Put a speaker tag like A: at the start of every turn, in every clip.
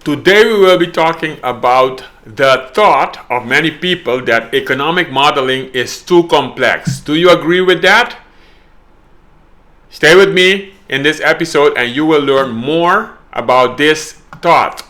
A: Today we will be talking about the thought of many people that economic modeling is too complex. Do you agree with that? Stay with me in this episode and you will learn more about this thought.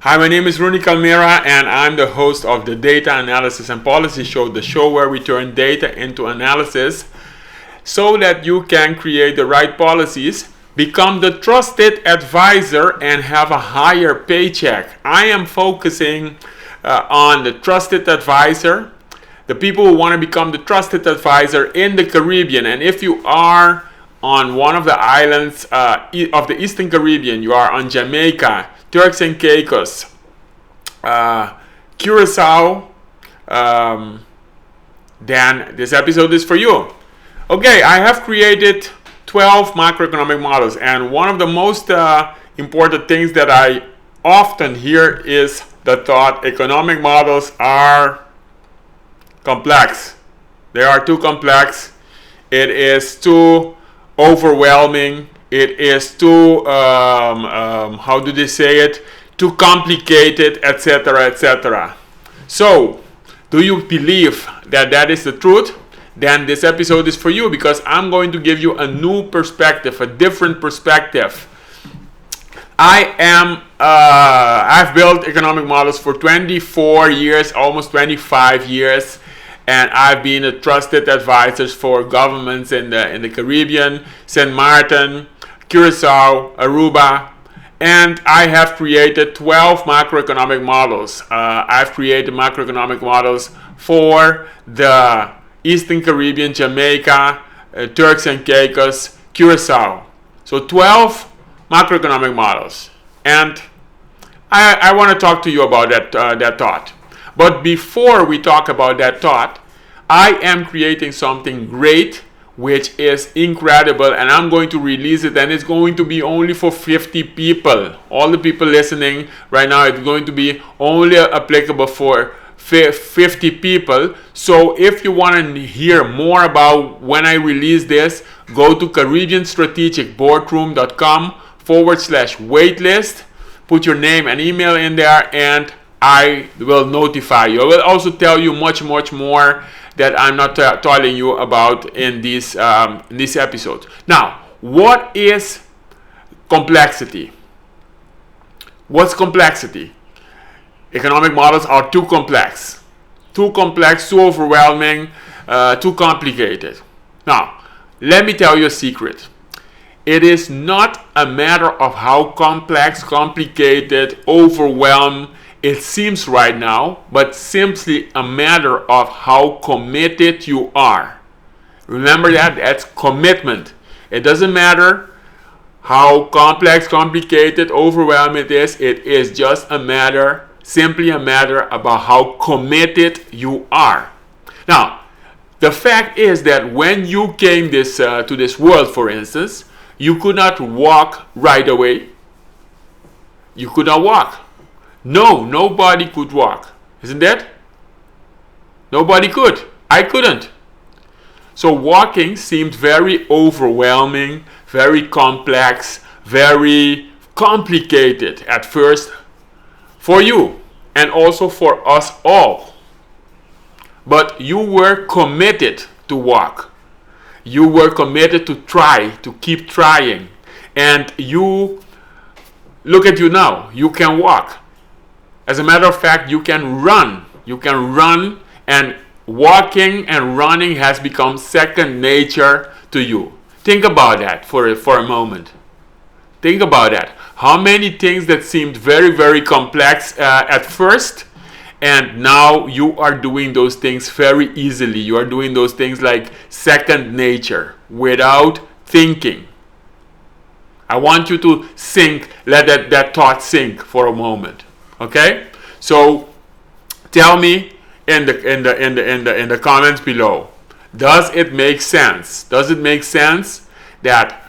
A: Hi, my name is Runy Calmera and I'm the host of the Data Analysis and Policy Show, the show where we turn data into analysis so that you can create the right policies, become the trusted advisor, and have a higher paycheck. I am focusing on the trusted advisor, the people who want to become the trusted advisor in the Caribbean. And if you are on one of the islands of the Eastern Caribbean, you are on Jamaica, Turks and Caicos, Curacao, then this episode is for you. Okay, I have created 12 macroeconomic models, and one of the most important things that I often hear is the thought economic models are complex. They are too complex. It is too overwhelming. It is too, how do they say it? Too complicated, etc., etc. So, do you believe that that is the truth? Then this episode is for you because I'm going to give you a new perspective, a different perspective. I've built economic models for 24 years, almost 25 years. And I've been a trusted advisor for governments in the Caribbean, St. Martin, Curacao, Aruba, and I have created 12 macroeconomic models. I've created macroeconomic models for the Eastern Caribbean, Jamaica, Turks and Caicos, Curacao. So 12 macroeconomic models. And I want to talk to you about that thought. But before we talk about that thought, I am creating something great, which is incredible, and I'm going to release it, and it's going to be only for 50 people. All the people listening right now, it's going to be only applicable for 50 people. So if you want to hear more about when I release this, go to CaribbeanStrategicBoardroom.com/waitlist, put your name and email in there, and I will notify you. I will also tell you much more that I'm not telling you about in this episode. Now, what is complexity? What's complexity? Economic models are too complex, too overwhelming, too complicated. Now, let me tell you a secret. It is not a matter of how complex, complicated, overwhelmed it seems right now, but simply a matter of how committed you are. Remember that? That's commitment. It doesn't matter how complex, complicated, overwhelmed it is just simply a matter about how committed you are. Now, the fact is that when you came to this world, for instance, you could not walk right away. You could not walk. No, nobody could walk. Isn't that? Nobody could. I couldn't. So walking seemed very overwhelming, very complex, very complicated at first for you and also for us all. But you were committed to walk. You were committed to try, to keep trying. And you, look at you now, you can walk. As a matter of fact, you can run. You can run, and walking and running has become second nature to you. Think about that for a moment. Think about that. How many things that seemed very, very complex at first, and now you are doing those things very easily. You are doing those things like second nature without thinking. I want you to let that thought sink for a moment. Okay, so tell me in the comments below, does it make sense? Does it make sense that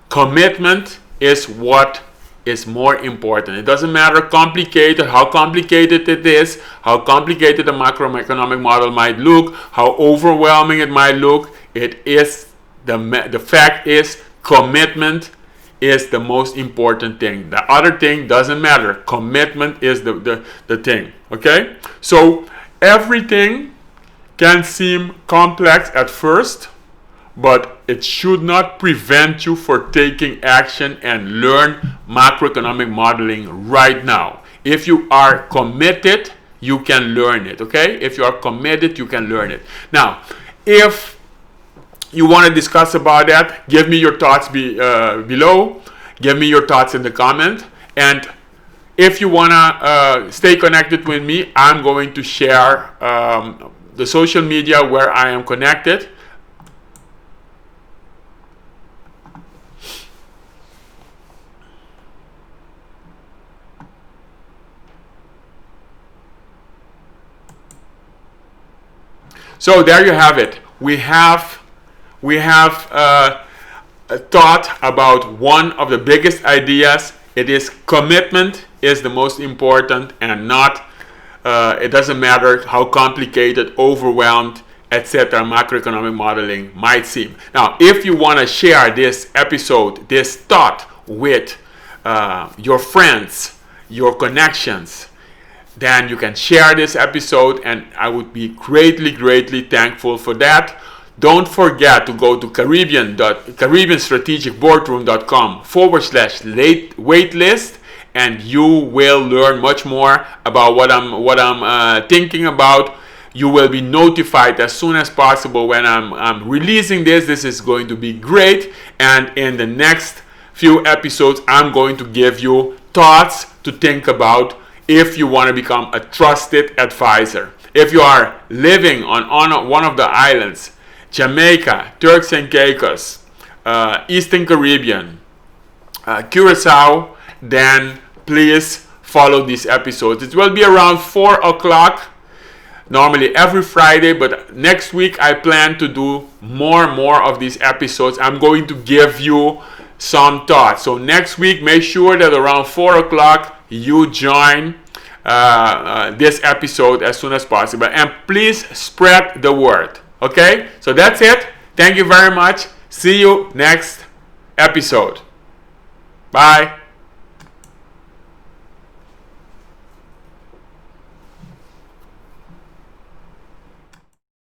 A: commitment is what is more important. It doesn't matter how complicated it is, how complicated the macroeconomic model might look, how overwhelming it might look. It is the fact is commitment is the most important thing. The other thing doesn't matter. Commitment is the thing. Okay? So everything can seem complex at first, but it should not prevent you for taking action and learn macroeconomic modeling right now. If you are committed, you can learn it. Okay? If you are committed, you can learn it. Now, if you want to discuss about that, give me your thoughts below. Give me your thoughts in the comment. And if you want to stay connected with me, I'm going to share the social media where I am connected. So there you have it. We have thought about one of the biggest ideas. It is commitment is the most important, and not it doesn't matter how complicated, overwhelmed, etc. macroeconomic modeling might seem. Now, if you want to share this episode, this thought with your friends, your connections, then you can share this episode, and I would be greatly thankful for that. Don't forget to go to caribbeanstrategicboardroom.com/waitlist, and you will learn much more about what I'm thinking about. You will be notified as soon as possible when I'm releasing this. This is going to be great, and in the next few episodes, I'm going to give you thoughts to think about if you want to become a trusted advisor. If you are living on one of the islands, Jamaica, Turks and Caicos, Eastern Caribbean, Curacao, then please follow these episodes. It will be around 4 o'clock, normally every Friday, but next week I plan to do more of these episodes. I'm going to give you some thoughts. So next week, make sure that around 4 o'clock you join this episode as soon as possible, and please spread the word. Okay, so that's it. Thank you very much. See you next episode. Bye.